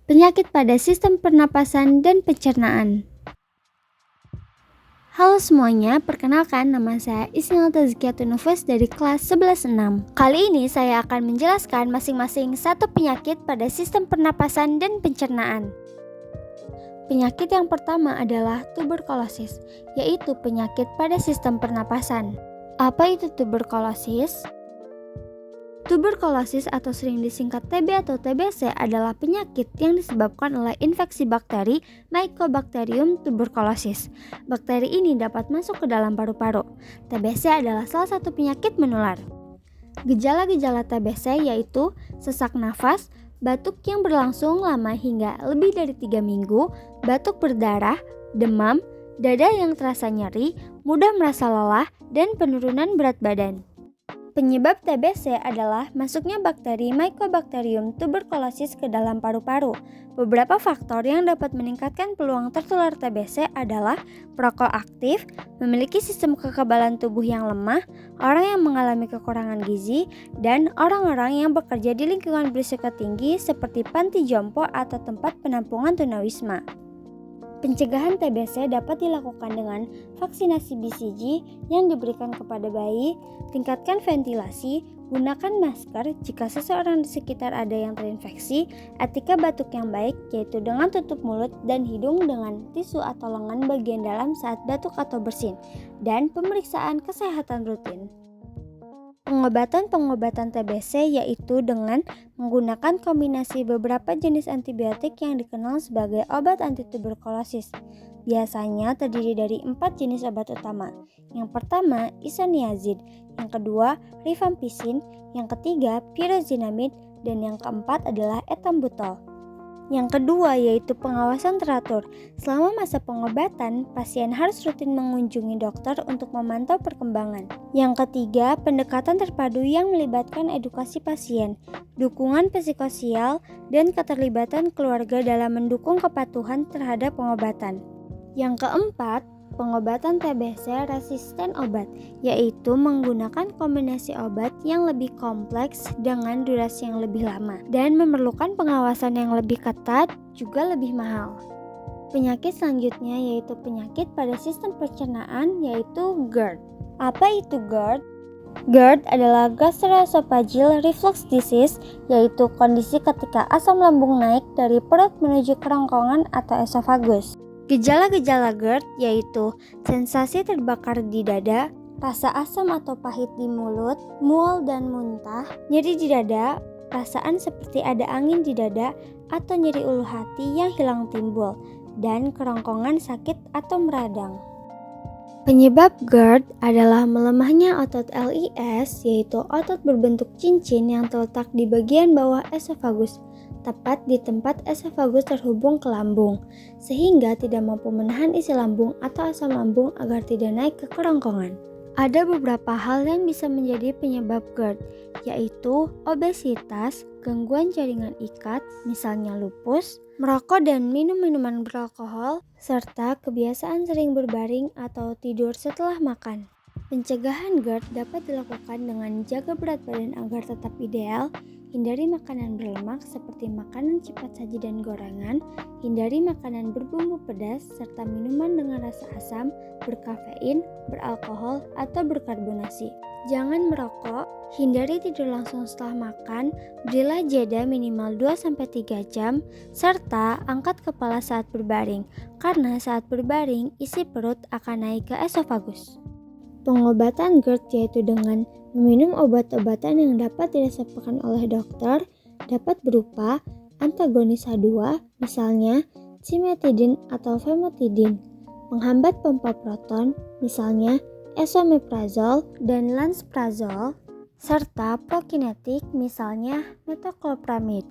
Penyakit pada sistem pernapasan dan pencernaan. Halo semuanya, perkenalkan nama saya Isnil Tazkiyatun Nufus dari kelas 11-6. Kali ini saya akan menjelaskan masing-masing satu penyakit pada sistem pernapasan dan pencernaan. Penyakit yang pertama adalah tuberkulosis, yaitu penyakit pada sistem pernapasan. Apa itu tuberkulosis? Tuberkulosis atau sering disingkat TB atau TBC adalah penyakit yang disebabkan oleh infeksi bakteri Mycobacterium tuberculosis. Bakteri ini dapat masuk ke dalam paru-paru. TBC adalah salah satu penyakit menular. Gejala-gejala TBC yaitu sesak nafas, batuk yang berlangsung lama hingga lebih dari 3 minggu, batuk berdarah, demam, dada yang terasa nyeri, mudah merasa lelah, dan penurunan berat badan. Penyebab TBC adalah masuknya bakteri Mycobacterium tuberculosis ke dalam paru-paru. Beberapa faktor yang dapat meningkatkan peluang tertular TBC adalah perokok aktif, memiliki sistem kekebalan tubuh yang lemah, orang yang mengalami kekurangan gizi, dan orang-orang yang bekerja di lingkungan berisiko tinggi seperti panti jompo atau tempat penampungan tunawisma. Pencegahan TBC dapat dilakukan dengan vaksinasi BCG yang diberikan kepada bayi, tingkatkan ventilasi, gunakan masker jika seseorang di sekitar ada yang terinfeksi, etika batuk yang baik yaitu dengan tutup mulut dan hidung dengan tisu atau lengan bagian dalam saat batuk atau bersin, dan pemeriksaan kesehatan rutin. Pengobatan TBC yaitu dengan menggunakan kombinasi beberapa jenis antibiotik yang dikenal sebagai obat antituberkulosis. Biasanya terdiri dari 4 jenis obat utama. Yang pertama, isoniazid, yang kedua, rifampicin, yang ketiga, pyrazinamide, dan yang keempat adalah ethambutol. Yang kedua yaitu pengawasan teratur. Selama masa pengobatan, pasien harus rutin mengunjungi dokter untuk memantau perkembangan. Yang ketiga, pendekatan terpadu yang melibatkan edukasi pasien, dukungan psikososial, dan keterlibatan keluarga dalam mendukung kepatuhan terhadap pengobatan. Yang keempat, pengobatan TBC resisten obat, yaitu menggunakan kombinasi obat yang lebih kompleks dengan durasi yang lebih lama dan memerlukan pengawasan yang lebih ketat juga lebih mahal. Penyakit selanjutnya yaitu penyakit pada sistem pencernaan yaitu GERD. Apa itu GERD? GERD adalah gastroesophageal reflux disease, yaitu kondisi ketika asam lambung naik dari perut menuju kerongkongan atau esofagus. Gejala-gejala GERD yaitu sensasi terbakar di dada, rasa asam atau pahit di mulut, mual dan muntah, nyeri di dada, perasaan seperti ada angin di dada atau nyeri ulu hati yang hilang timbul, dan kerongkongan sakit atau meradang. Penyebab GERD adalah melemahnya otot LIS, yaitu otot berbentuk cincin yang terletak di bagian bawah esofagus, tepat di tempat esofagus terhubung ke lambung, sehingga tidak mampu menahan isi lambung atau asam lambung agar tidak naik ke kerongkongan. Ada beberapa hal yang bisa menjadi penyebab GERD, yaitu obesitas, gangguan jaringan ikat, misalnya lupus, merokok dan minum minuman beralkohol, serta kebiasaan sering berbaring atau tidur setelah makan. Pencegahan GERD dapat dilakukan dengan jaga berat badan agar tetap ideal, hindari makanan berlemak seperti makanan cepat saji dan gorengan, hindari makanan berbumbu pedas, serta minuman dengan rasa asam, berkafein, beralkohol, atau berkarbonasi. Jangan merokok, hindari tidur langsung setelah makan, berilah jeda minimal 2-3 jam, serta angkat kepala saat berbaring, karena saat berbaring isi perut akan naik ke esofagus. Pengobatan GERD yaitu dengan meminum obat-obatan yang dapat diresepkan oleh dokter, dapat berupa antagonis H2, misalnya cimetidine atau famotidine, penghambat pompa proton, misalnya esomeprazole dan lansoprazole, serta prokinetik, misalnya metoclopramide.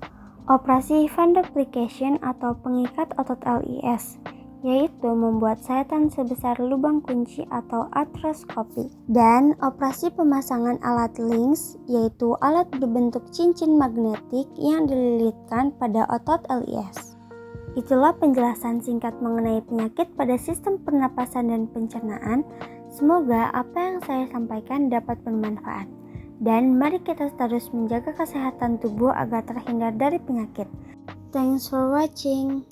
Operasi fundoplication atau pengikat otot LIS, yaitu membuat sayatan sebesar lubang kunci atau artroskopi, dan operasi pemasangan alat links, yaitu alat berbentuk cincin magnetik yang dililitkan pada otot LIS. Itulah penjelasan singkat mengenai penyakit pada sistem pernapasan dan pencernaan. Semoga apa yang saya sampaikan dapat bermanfaat. Dan mari kita terus menjaga kesehatan tubuh agar terhindar dari penyakit. Thanks for watching.